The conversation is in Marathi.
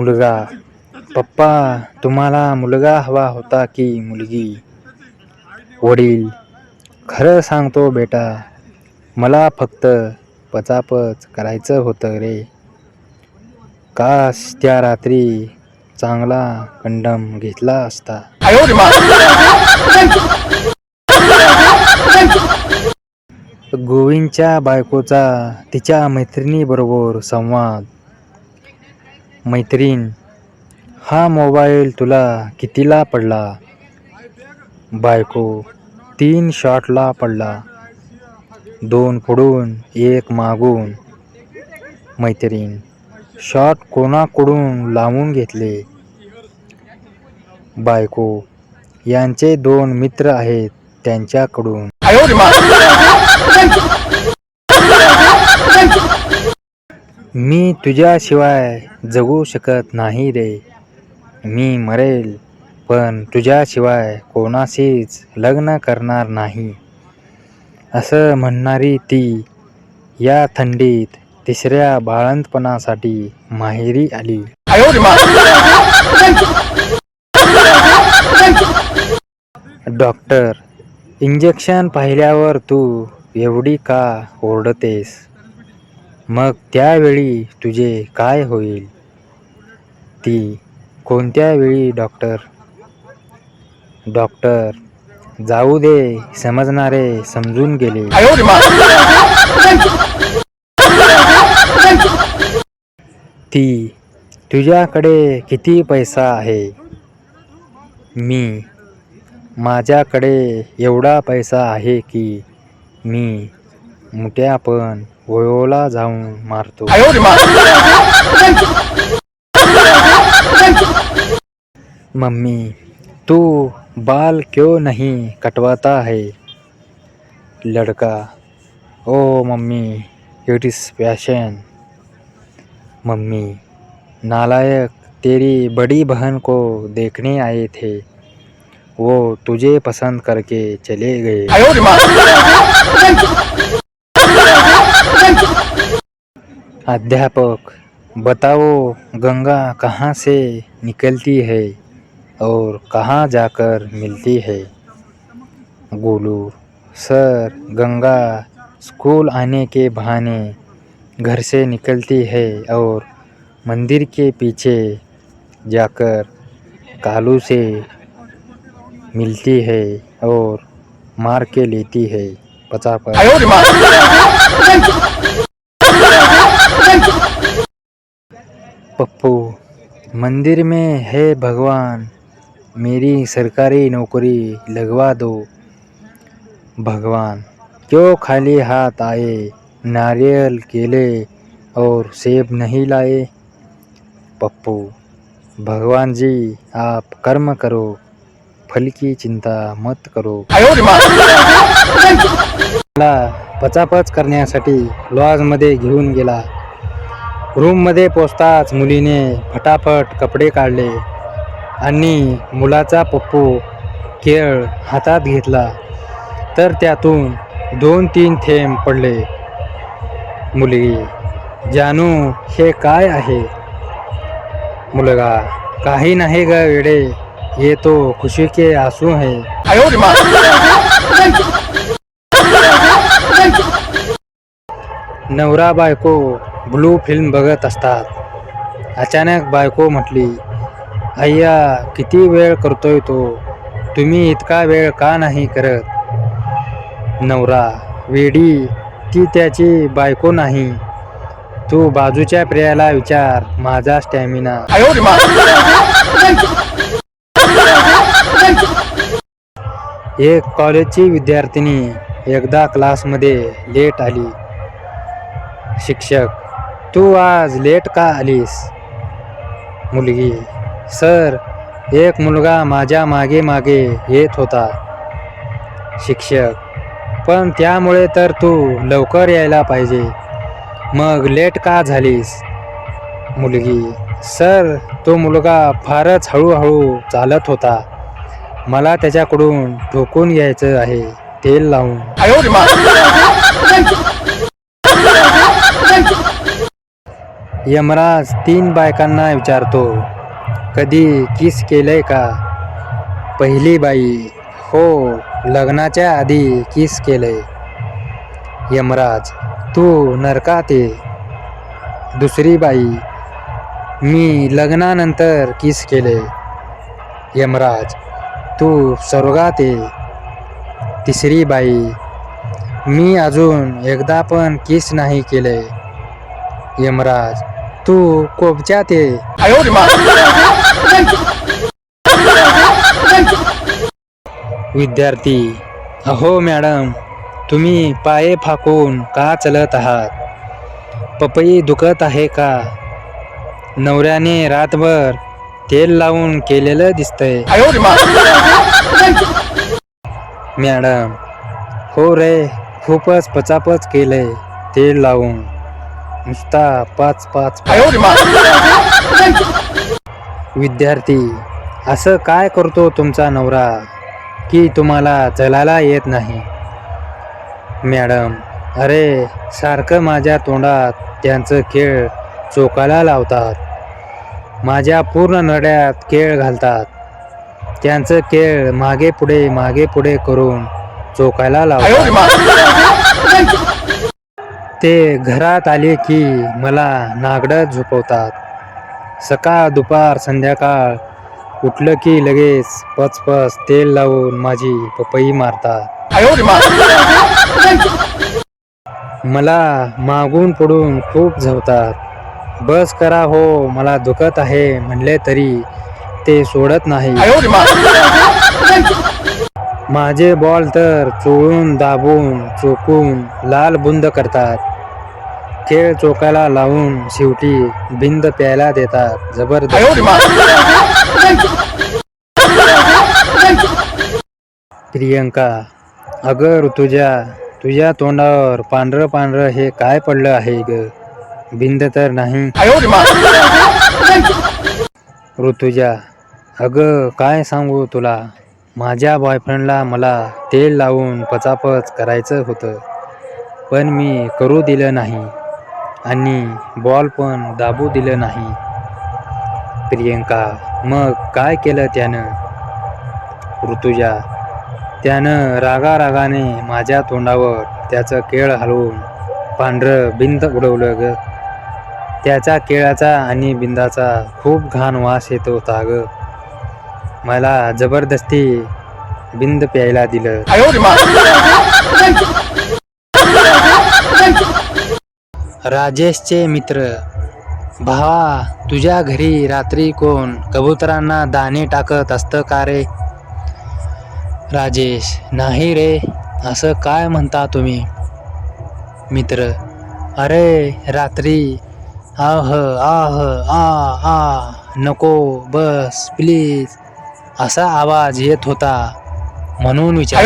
मुलगा, पप्पा तुम्हाला मुलगा हवा होता की मुलगी? वडील, खरं सांगतो बेटा, मला फक्त पचापच करायचं होतं रे. काश त्या रात्री चांगला कंडम घेतला असता. गोविंदच्या बायकोचा तिच्या मैत्रिणीबरोबर संवाद. मैत्रीण, हा मोबाईल तुला कितीला पडला? बायको, 3 शॉटला पडला, 2 पुढून 1 मागून. मैत्रीण, शॉट कोणाकडून लावून घेतले? बायको, यांचे 2 मित्र आहेत त्यांच्याकडून. मी तुझ्याशिवाय जगू शकत नाही रे. मी मरेल पण तुझ्याशिवाय कोणाशीच लग्न करणार नाही, असं म्हणणारी ती या थंडीत 3ऱ्या बाळंतपणासाठी माहेरी आली. डॉक्टर, इंजेक्शन पाहिल्यावर तू एवढी का ओरडतेस? मग त्यावेळी तुझे काय होईल? ती, कोणत्या वेळी डॉक्टर? डॉक्टर, जाऊ दे, समजणारे समजून गेले. ती, तुझ्याकडे किती पैसा आहे? मी, माझ्याकडे एवढा पैसा आहे की मी मुठ्या पण वयोला जाऊन मारतो. मम्मी, तू बाल क्यों नहीं कटवाता है? लड़का, ओ mummy, it is fashion. Mummy, नालायक, तेरी बड़ी बहन को देखने आए थे, वो तुझे पसंद करके चले गए. अध्यापक, बताओ गंगा कहाँ से निकलती है और कहाँ जाकर मिलती है? गोलू, सर, गंगा स्कूल आने के बहाने घर से निकलती है और मंदिर के पीछे जाकर कालू से मिलती है और मार के लेती है. पचापच. पप्पू, मंदिर में है भगवान, मेरी सरकारी नौकरी लगवा दो. भगवान, क्यों खाली हाथ आए? नारियल, केले और सेब नहीं लाए? पप्पू, भगवान जी, आप कर्म करो, फल की चिंता मत करो. मला पचापच करण्यासाठी लॉजमध्ये घेऊन गेला. रूममध्ये पोचताच मुलीने फटाफट कपडे काढले आणि मुलाचा पप्पू केळ हातात घेतला तर त्यातून 2-3 थेंब पडले. मुलगी, जानू, हे काय आहे? मुलगा, काही नाही ग वेडे, ये तो खुशी के आंसू है. नवरा बायको ब्लू फिल्म बघत असतात. अचानक बायको म्हटली, अय्या, किती वेळ करतोय तो, तुम्ही इतका वेळ का नाही करत? नवरा, वेडी, ती त्याची बायको नाही, तू बाजूच्या प्रियाला विचार, माझा स्टॅमिना. एक कॉलेजची विद्यार्थिनी एकदा क्लासमध्ये लेट आली. शिक्षक, तू आज लेट का आलीस? मुलगी, सर, एक मुलगा माझ्या मागे मागे येत होता. शिक्षक, पण त्यामुळे तर तू लवकर यायला पाहिजे, मग लेट का झालीस? मुलगी, सर, तो मुलगा फारच हळूहळू चालत होता, मला त्याच्याकडून ठोकून घ्यायचं आहे, तेल लावून. यमराज 3 बायकांना विचारतो, कधी किस केलंय का? पहिली बाई, हो, लग्नाच्या आधी किस केलंय. यमराज, तू नरकात ये. दुसरी बाई, मी लग्नानंतर किस केले. यमराज, तू स्वर्गात ये. तिसरी बाई, मी अजून एकदा पण किस नाही केले. यमराज, तू कोपच्यात ये. विद्यार्थी, अहो मॅडम, तुम्ही पाये फाकून का चलत आहात? पपई दुखत आहे का? नवऱ्याने रातभर तेल लावून केलेलं दिसतंय. मॅडम, हो रे, खूपच पचापच केलंय तेल लावून, नुसता पाच. विद्यार्थी, असं काय करतो तुमचा नवरा की तुम्हाला चलायला येत नाही? मॅडम, अरे, सारखं माझ्या तोंडात त्यांचं केळ चोकायला लावतात. माझ्या पूर्ण नड्यात केळ घालतात. त्यांचं केळ मागे पुढे करून चोकायला लावतात. ते घरात आले की मला नागडत झोपवतात. सकाळ दुपार संध्याकाळ उठलं की लगेच पच तेल लावून माझी पपई मारतात. मला मागून पुढून खूप झवतात. बस करा हो, मला दुखत आहे म्हणले तरी ते सोडत नाही. माझे बॉल तर चोळून दाबून चोकून लाल बुंद करतात. खेळ चोकायला लावून शेवटी बिंद प्यायला देतात. जबरदस्त. प्रियंका, अगं ऋतुजा, तुझ्या तोंडावर पांढरं हे काय पडलं आहे ग? बिंद तर नाही. ऋतुजा, अगं काय सांगू तुला, माझ्या बॉयफ्रेंडला मला तेल लावून पचापच करायचं होतं, पण मी करू दिलं नाही आणि बॉल पण दाबू दिलं नाही. प्रियंका, मग काय केलं त्यानं? ऋतुजा, त्यानं रागाने माझ्या तोंडावर त्याचं केळ हलवून पांढरं बिंद उडवलं ग. त्याच्या केळाचा आणि बिंदाचा खूप घाण वास येत होता ग. मला जबरदस्ती बिंद प्यायला दिलं. राजेशचे मित्र, भावा, तुझ्या घरी रात्री कोण कबुतरांना दाणे टाकत असतं का रे? राजेश, नाही रे, असं काय म्हणता तुम्ही? मित्र, अरे रात्री आह आह आ आ नको, बस प्लीज असा आवाज येत होता म्हणून विचार.